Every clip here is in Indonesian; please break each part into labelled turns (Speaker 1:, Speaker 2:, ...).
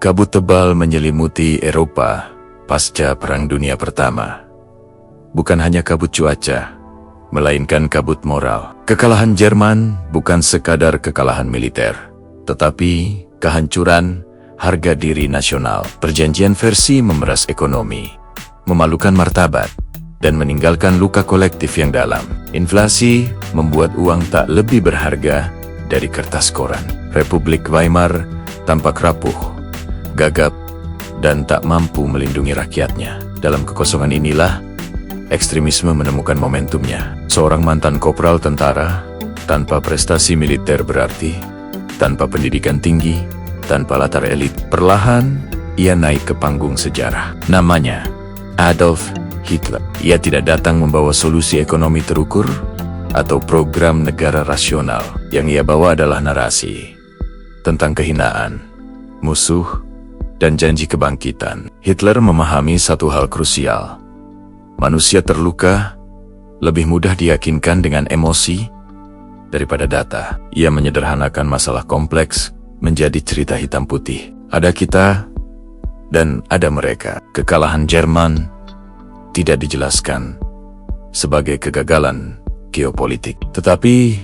Speaker 1: Kabut tebal menyelimuti Eropa pasca Perang Dunia Pertama. Bukan hanya kabut cuaca, melainkan kabut moral. Kekalahan Jerman bukan sekadar kekalahan militer, tetapi kehancuran harga diri nasional. Perjanjian Versailles memeras ekonomi, memalukan martabat, dan meninggalkan luka kolektif yang dalam. Inflasi membuat uang tak lebih berharga dari kertas koran. Republik Weimar tampak rapuh, gagap, dan tak mampu melindungi rakyatnya. Dalam kekosongan inilah, ekstremisme menemukan momentumnya. Seorang mantan kopral tentara, tanpa prestasi militer berarti, tanpa pendidikan tinggi, tanpa latar elit, perlahan ia naik ke panggung sejarah. Namanya Adolf Hitler. Ia tidak datang membawa solusi ekonomi terukur atau program negara rasional. Yang ia bawa adalah narasi tentang kehinaan, musuh, dan janji kebangkitan. Hitler memahami satu hal krusial. Manusia terluka lebih mudah diyakinkan dengan emosi daripada data. Ia menyederhanakan masalah kompleks menjadi cerita hitam putih. Ada kita dan ada mereka. Kekalahan Jerman tidak dijelaskan sebagai kegagalan geopolitik, tetapi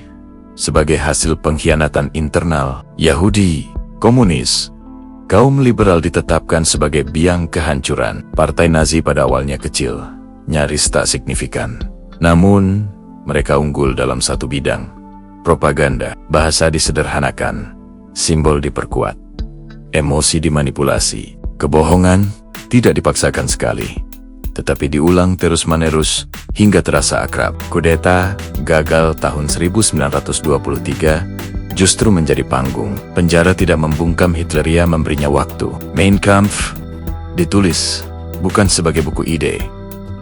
Speaker 1: sebagai hasil pengkhianatan internal. Yahudi, komunis, kaum liberal ditetapkan sebagai biang kehancuran. Partai Nazi pada awalnya kecil, nyaris tak signifikan. Namun, mereka unggul dalam satu bidang, propaganda. Bahasa disederhanakan, simbol diperkuat, emosi dimanipulasi, kebohongan tidak dipaksakan sekali, tetapi diulang terus-menerus hingga terasa akrab. Kudeta gagal tahun 1923 justru menjadi panggung. Penjara tidak membungkam Hitler, ia memberinya waktu. Mein Kampf ditulis bukan sebagai buku ide,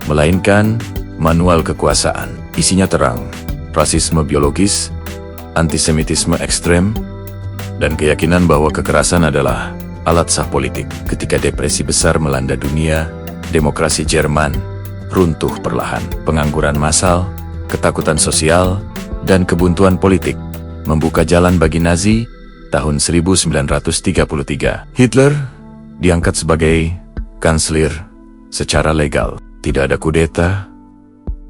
Speaker 1: melainkan manual kekuasaan. Isinya terang, rasisme biologis, antisemitisme ekstrem, dan keyakinan bahwa kekerasan adalah alat sah politik. Ketika depresi besar melanda dunia, demokrasi Jerman runtuh perlahan. Pengangguran massal, ketakutan sosial, dan kebuntuan politik membuka jalan bagi Nazi tahun 1933. Hitler diangkat sebagai kanselir secara legal. Tidak ada kudeta,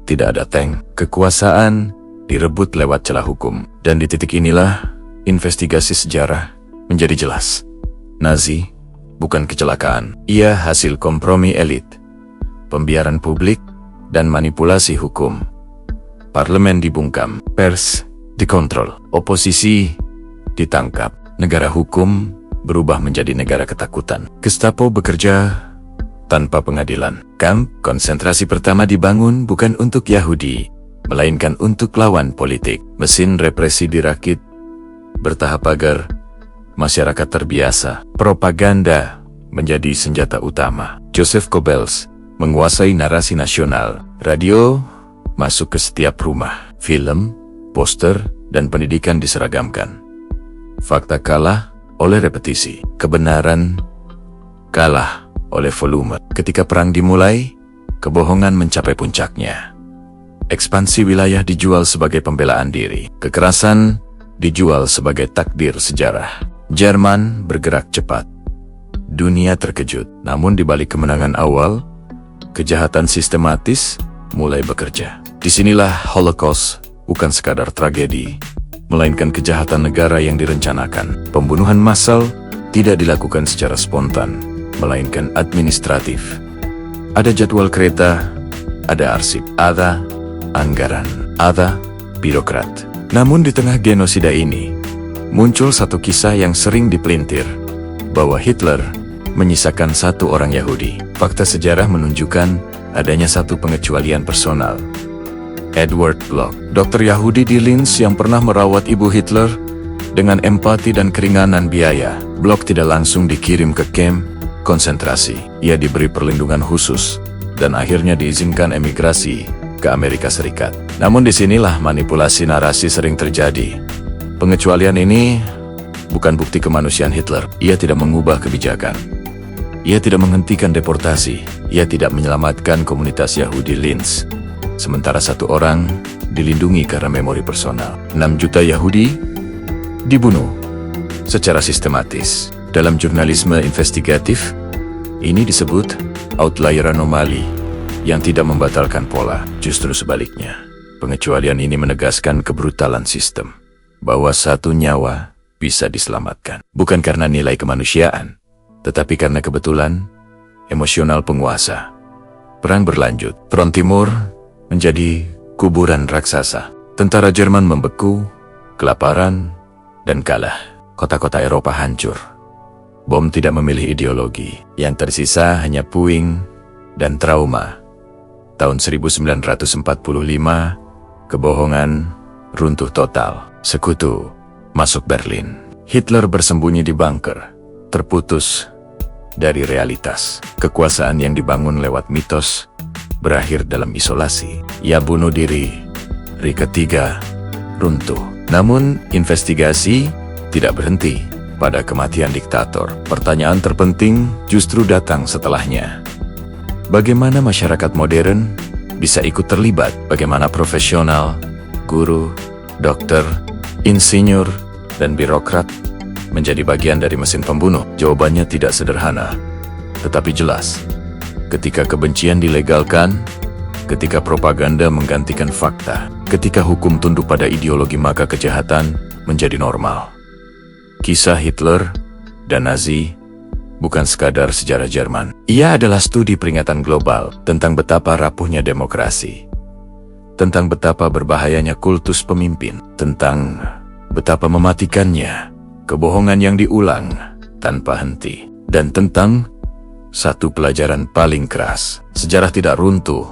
Speaker 1: tidak ada tank. Kekuasaan direbut lewat celah hukum. Dan di titik inilah investigasi sejarah menjadi jelas. Nazi bukan kecelakaan. Ia hasil kompromi elit, pembiaran publik, dan manipulasi hukum. Parlemen dibungkam, pers dikontrol, oposisi ditangkap, negara hukum berubah menjadi negara ketakutan. Gestapo bekerja tanpa pengadilan. Kamp konsentrasi pertama dibangun bukan untuk Yahudi, melainkan untuk lawan politik. Mesin represi dirakit bertahap agar masyarakat terbiasa. Propaganda menjadi senjata utama. Joseph Goebbels menguasai narasi nasional. Radio masuk ke setiap rumah. Film, poster, dan pendidikan diseragamkan. Fakta kalah oleh repetisi. Kebenaran kalah oleh volume. Ketika perang dimulai, kebohongan mencapai puncaknya. Ekspansi wilayah dijual sebagai pembelaan diri. Kekerasan dijual sebagai takdir sejarah. Jerman bergerak cepat. Dunia terkejut. Namun di balik kemenangan awal, kejahatan sistematis mulai bekerja. Disinilah Holocaust bukan sekadar tragedi, melainkan kejahatan negara yang direncanakan. Pembunuhan massal tidak dilakukan secara spontan, melainkan administratif. Ada jadwal kereta, ada arsip, ada anggaran, ada birokrat. Namun di tengah genosida ini, muncul satu kisah yang sering dipelintir, bahwa Hitler menyisakan satu orang Yahudi. Fakta sejarah menunjukkan adanya satu pengecualian personal. Edward Bloch, dokter Yahudi di Linz yang pernah merawat ibu Hitler dengan empati dan keringanan biaya. Bloch tidak langsung dikirim ke kamp konsentrasi. Ia diberi perlindungan khusus dan akhirnya diizinkan emigrasi ke Amerika Serikat. Namun disinilah manipulasi narasi sering terjadi. Pengecualian ini bukan bukti kemanusiaan Hitler. Ia tidak mengubah kebijakan. Ia tidak menghentikan deportasi. Ia tidak menyelamatkan komunitas Yahudi Linz. Sementara satu orang dilindungi karena memori personal. 6 juta Yahudi dibunuh secara sistematis. Dalam jurnalisme investigatif, ini disebut outlier anomali yang tidak membatalkan pola, justru sebaliknya. Pengecualian ini menegaskan kebrutalan sistem, bahwa satu nyawa bisa diselamatkan. Bukan karena nilai kemanusiaan, tetapi karena kebetulan emosional penguasa. Perang berlanjut. Front Timur menjadi kuburan raksasa. Tentara Jerman membeku, kelaparan, dan kalah. Kota-kota Eropa hancur. Bom tidak memilih ideologi. Yang tersisa hanya puing dan trauma. Tahun 1945, kebohongan runtuh total. Sekutu masuk Berlin. Hitler bersembunyi di bunker, terputus dari realitas. Kekuasaan yang dibangun lewat mitos berakhir dalam isolasi. Ia bunuh diri. Ri ketiga runtuh. Namun investigasi tidak berhenti pada kematian diktator. Pertanyaan terpenting justru datang setelahnya. Bagaimana masyarakat modern bisa ikut terlibat? Bagaimana profesional, guru, dokter, insinyur, dan birokrat menjadi bagian dari mesin pembunuh? Jawabannya tidak sederhana, tetapi jelas. Ketika kebencian dilegalkan, ketika propaganda menggantikan fakta, ketika hukum tunduk pada ideologi, maka kejahatan menjadi normal. Kisah Hitler dan Nazi bukan sekadar sejarah Jerman. Ia adalah studi peringatan global tentang betapa rapuhnya demokrasi, tentang betapa berbahayanya kultus pemimpin, tentang betapa mematikannya kebohongan yang diulang tanpa henti, dan tentang satu pelajaran paling keras. Sejarah tidak runtuh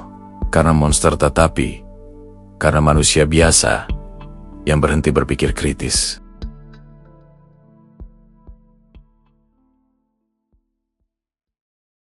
Speaker 1: karena monster, tetapi karena manusia biasa yang berhenti berpikir kritis.